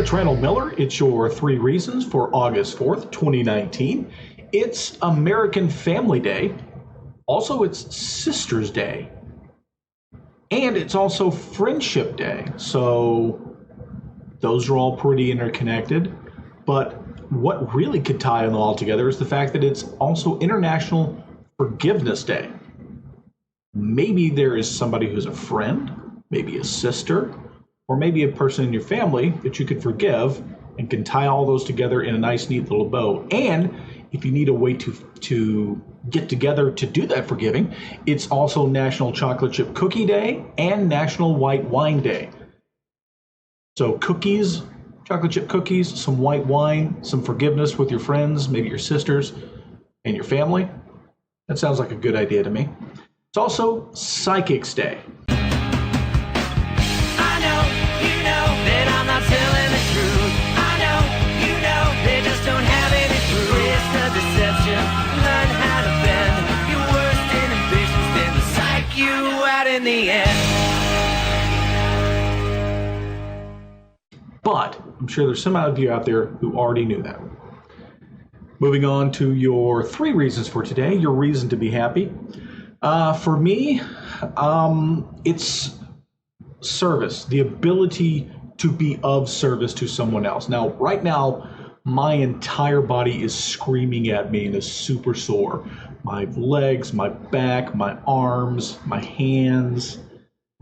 It's Randall Miller. It's your 3 reasons for August 4th, 2019. It's American Family Day. Also, it's Sister's Day. And it's also Friendship Day. So those are all pretty interconnected. But what really could tie them all together is the fact that it's also International Forgiveness Day. Maybe there is somebody who's a friend, maybe a sister, or maybe a person in your family that you could forgive and can tie all those together in a nice, neat little bow. And if you need a way to get together to do that forgiving, it's also National Chocolate Chip Cookie Day and National White Wine Day. So cookies, chocolate chip cookies, some white wine, some forgiveness with your friends, maybe your sisters and your family. That sounds like a good idea to me. It's also Psychics Day. That I'm not telling the truth. I know, you know, they just don't have any proof. It's the deception, learn how to bend your worst inhibitions, then psych you out in the end. But I'm sure there's some of you out there who already knew that. Moving on to your 3 reasons for today, your reason to be happy. For me, it's service, the ability to be of service to someone else. Now, right now, my entire body is screaming at me and is super sore. My legs, my back, my arms, my hands,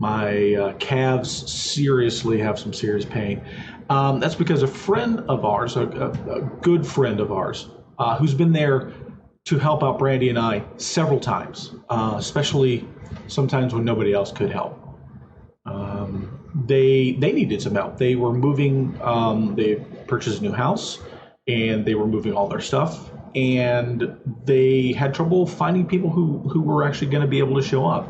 my calves seriously have some serious pain. That's because a friend of ours, a good friend of ours, who's been there to help out Brandy and I several times, especially sometimes when nobody else could help. They needed some help. They were moving, they purchased a new house and they were moving all their stuff, and they had trouble finding people who were actually going to be able to show up.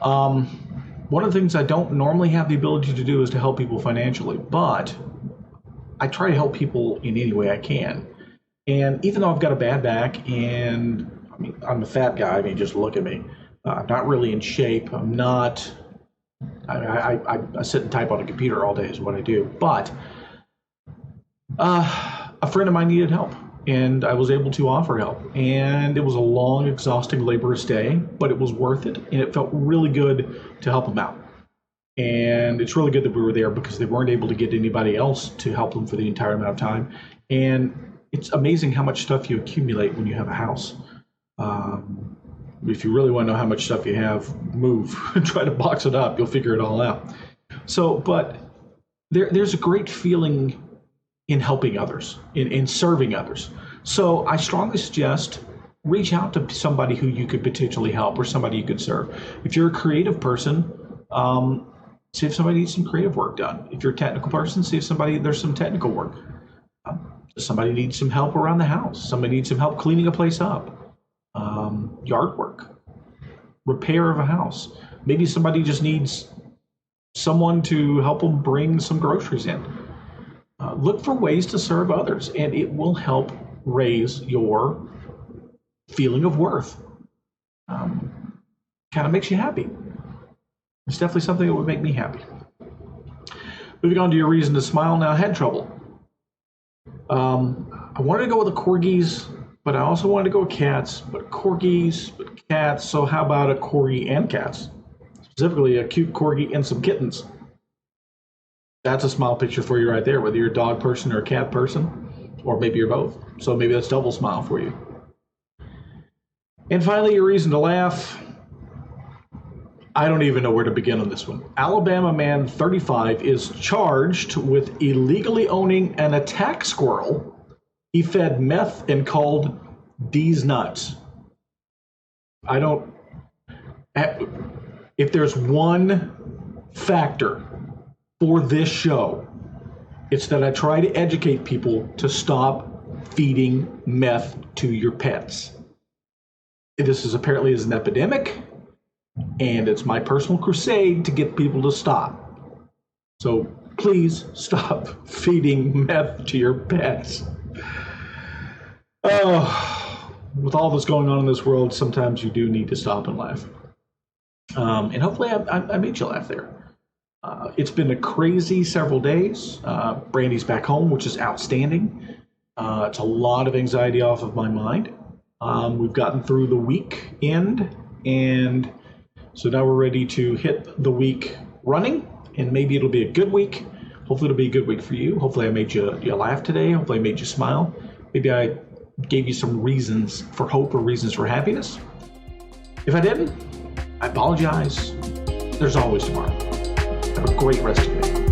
One of the things I don't normally have the ability to do is to help people financially, but I try to help people in any way I can. And even though I've got a bad back and I mean, I'm a fat guy, I mean, just look at me. I'm not really in shape. I'm not... I sit and type on a computer all day is what I do. But a friend of mine needed help, and I was able to offer help. And it was a long, exhausting, laborious day, but it was worth it, and it felt really good to help them out. And it's really good that we were there because they weren't able to get anybody else to help them for the entire amount of time. And it's amazing how much stuff you accumulate when you have a house. If you really want to know how much stuff you have, move. Try to box it up. You'll figure it all out. So, but there's a great feeling in helping others, in serving others. So I strongly suggest reach out to somebody who you could potentially help or somebody you could serve. If you're a creative person, see if somebody needs some creative work done. If you're a technical person, see if there's some technical work. Somebody needs some help around the house. Somebody needs some help cleaning a place up. Yard work, repair of a house. Maybe somebody just needs someone to help them bring some groceries in. Look for ways to serve others, and it will help raise your feeling of worth. Kind of makes you happy. It's definitely something that would make me happy. Moving on to your reason to smile now, head trouble. I wanted to go with the corgis, but I also wanted to go with cats, but corgis, but cats. So how about a corgi and cats? Specifically, a cute corgi and some kittens. That's a smile picture for you right there, whether you're a dog person or a cat person, or maybe you're both. So maybe that's double smile for you. And finally, your reason to laugh. I don't even know where to begin on this one. Alabama man 35 is charged with illegally owning an attack squirrel he fed meth and called D's nuts. If there's one factor for this show, it's that I try to educate people to stop feeding meth to your pets. This is apparently an epidemic, and it's my personal crusade to get people to stop. So please stop feeding meth to your pets. Oh, with all that's going on in this world, sometimes you do need to stop and laugh. And hopefully I made you laugh there. It's been a crazy several days. Brandy's back home, which is outstanding. It's a lot of anxiety off of my mind. We've gotten through the weekend, and so now we're ready to hit the week running, and maybe it'll be a good week. Hopefully it'll be a good week for you. Hopefully I made you laugh today. Hopefully I made you smile. Maybe I gave you some reasons for hope or reasons for happiness. If I didn't, I apologize. There's always tomorrow. Have a great rest of your day.